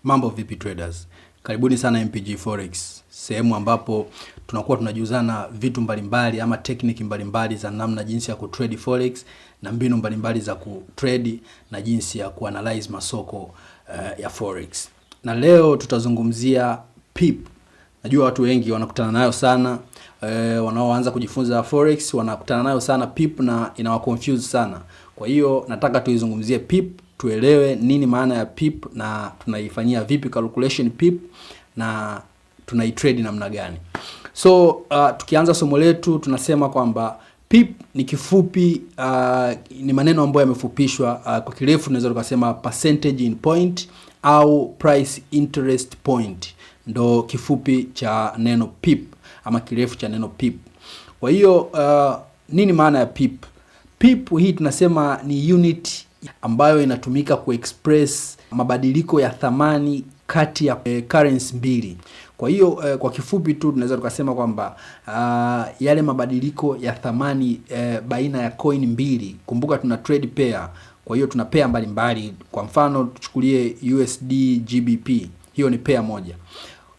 Mambo vipi traders? Karibuni sana MPG Forex, sehemu ambapo tunakuwa tunajuzana vitu mbalimbali ama technique mbalimbali za namna jinsi ya kutrade Forex na mbinu mbalimbali za kutrade na jinsi ya kuanalyze masoko ya Forex. Na leo tutazungumzia PIP. Najua watu wengi wanakutana nayo sana, wanaoanza kujifunza Forex wanakutana nayo sana PIP na inawaconfuse sana. Kwa hiyo nataka tuizungumzie PIP, tuelewe nini maana ya PIP na tunaifanyia vipi calculation PIP na tunaitrade namna gani. So tukianza somo letu tunasema kwamba PIP ni kifupi, ni maneno ambayo yamefupishwa. Kwa kirefu tunaweza tukasema percentage in point au price interest point, ndo kifupi cha neno PIP ama kirefu cha neno PIP. Kwa hiyo nini maana ya PIP? PIP hii tunasema ni unit ambayo inatumika kuexpress mabadiliko ya thamani kati ya currency mbili. Kwa hiyo kwa kifupi tu tunaweza tukasema kwamba yale mabadiliko ya thamani baina ya coin mbili. Kumbuka tuna trade pair. Kwa hiyo tuna pair mbalimbali. Kwa mfano tuchukulie USD GBP. Hiyo ni pair moja.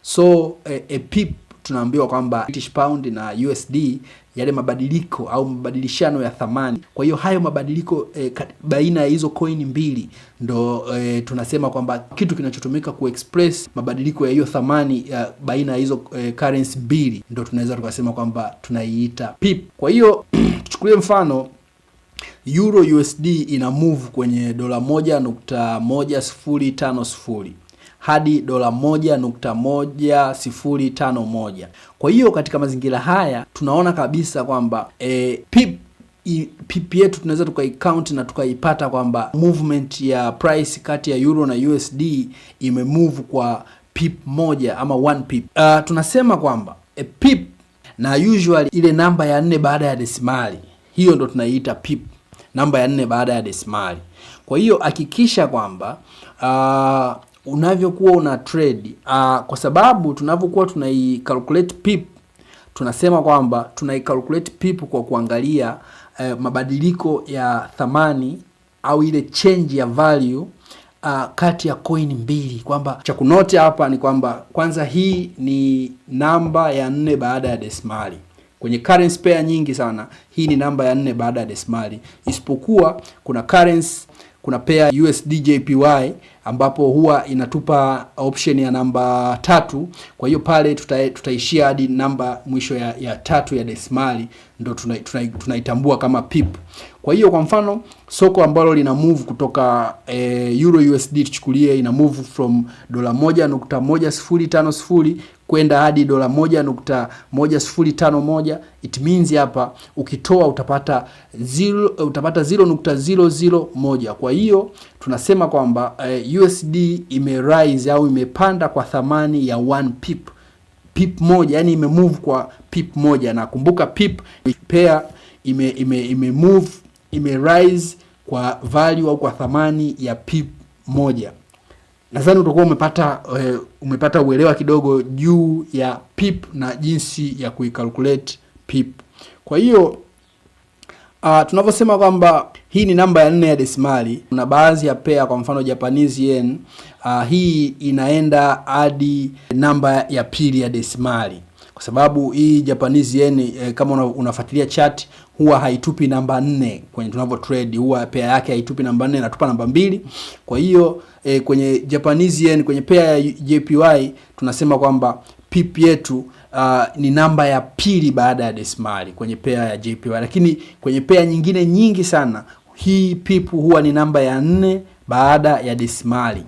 So PIP tunaambiwa kwamba British Pound na USD, yale mabadiliko au mabadilishano ya thamani. Kwa hiyo hayo mabadiliko baina ya hizo coin mbili ndo tunasema kwamba kitu kinachotumika kuexpress mabadiliko ya hiyo thamani baina ya hizo currency mbili ndo tunaweza tukasema kwamba tunaiita PIP. Kwa hiyo tuchukulie mfano Euro USD ina move kwenye $1.1050 hadi $1.1051. Kwa hiyo katika mazingira haya tunaona kabisa kwamba PIP yetu tunaweza tukaicount na tukaipata kwamba movement ya price kati ya Euro na USD imemove kwa PIP moja ama 1 PIP. Tunasema kwamba PIP na usually ile namba ya 4 baada ya desimali, hiyo ndo tunaiita PIP, namba ya 4 baada ya desimali. Kwa hiyo hakikisha kwamba unavyokuwa una trade, kwa sababu tunavyokuwa tunaicalculate PIP, tunasema kwamba tunaicalculate PIP kwa kuangalia mabadiliko ya thamani au ile change ya value kati ya coin mbili. Kwamba cha kunote hapa ni kwamba kwanza hii ni namba ya 4 baada ya desimali. Kwenye currency pair nyingi sana hii ni namba ya 4 baada ya desimali, isipokuwa kuna pair USD JPY ambapo huwa inatupa option ya namba 3. Kwa hiyo pale tutaishia hadi namba mwisho ya 3 ya desimali, ndo tunaitambua kama PIP. Kwa hiyo kwa mfano soko ambalo lina move kutoka Euro USD tuchukulie ina move from $1.1050 kwenda hadi $1.1051. It means hapa ukitoa utapata 0.001. Kwa hiyo tunasema kwamba USD ime-rise au imepanda kwa thamani ya 1 PIP. PIP moja, yani ime-move kwa PIP moja. Na kumbuka PIP pair ime-move, ime-rise kwa value au kwa thamani ya PIP moja. Nadhani utakuwa umepata uelewa kidogo juu ya PIP na jinsi ya kuicalculate PIP. Kwa hiyo tunavyosema kwamba hii ni namba ya 4 ya desimali, kuna baadhi ya pair, kwa mfano Japanese yen, hii inaenda hadi namba ya pili ya desimali, kwa sababu hii Japanese yen kama unafuatilia chart huwa haitupi namba 4 kwenye tunavyo trade. Huwa pair yake haitupi namba 4, inatupa namba 2. Kwa hiyo kwenye Japanese yen, kwenye pair ya JPY tunasema kwamba PIP yetu ni namba ya pili baada ya desimali kwenye pair ya JPY. Lakini kwenye pair nyingine nyingi sana hii PIP huwa ni namba ya 4 baada ya desimali.